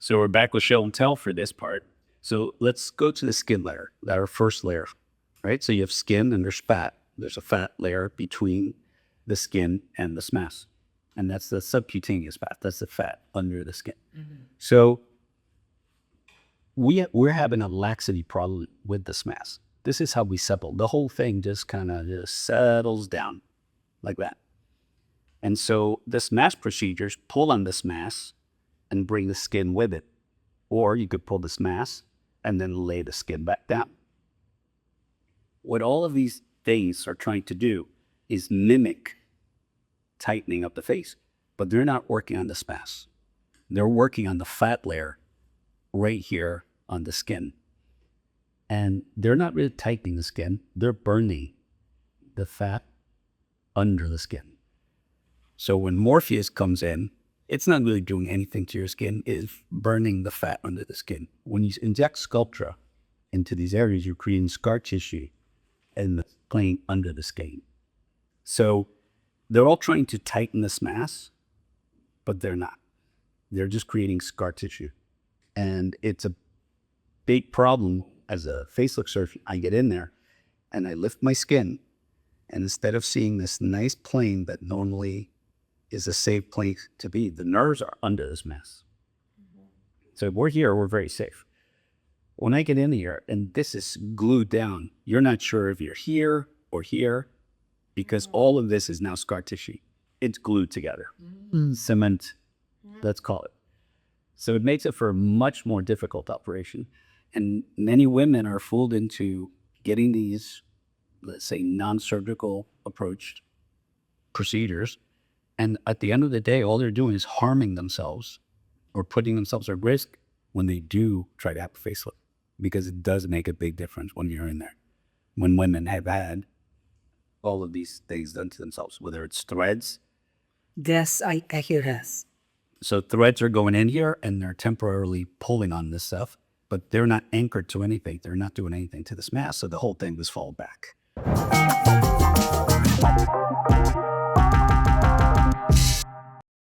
So we're back with show and tell for this part. So let's go to the skin layer, our first layer, right? So you have skin and there's fat. There's a fat layer between the skin and the SMAS. And that's the subcutaneous fat. That's the fat under the skin. So we're having a laxity problem with the SMAS. This is how we settle. The whole thing just kind of just settles down like that. And so the SMAS procedures pull on the SMAS and bring the skin with it. Or you could pull the SMAS and then lay the skin back down. What all of these things are trying to do is mimic tightening of the face, but they're not working on the SMAS. They're working on the fat layer right here on the skin. And they're not really tightening the skin, they're burning the fat under the skin. So when Morpheus comes in, it's not really doing anything to your skin, it's burning the fat under the skin. When you inject Sculptra into these areas, you're creating scar tissue and playing under the skin. So they're all trying to tighten the SMAS, but they're not. They're just creating scar tissue. And it's a big problem. As a facelift surgeon, I get in there and I lift my skin, and instead of seeing this nice plane that normally is a safe place to be, the nerves are under this mess. So if we're here, we're very safe. When I get in here and this is glued down, you're not sure if you're here or here, because all of this is now scar tissue. It's glued together. Cement, let's call it. So it makes it for a much more difficult operation. And many women are fooled into getting these, let's say, non-surgical approached procedures. And at the end of the day, all they're doing is harming themselves or putting themselves at risk when they do try to have a facelift, because it does make a big difference when you're in there. When women have had all of these things done to themselves, whether it's threads. Yes, I hear this. So threads are going in here and they're temporarily pulling on this stuff, but they're not anchored to anything. They're not doing anything to this mass, so the whole thing was fall back.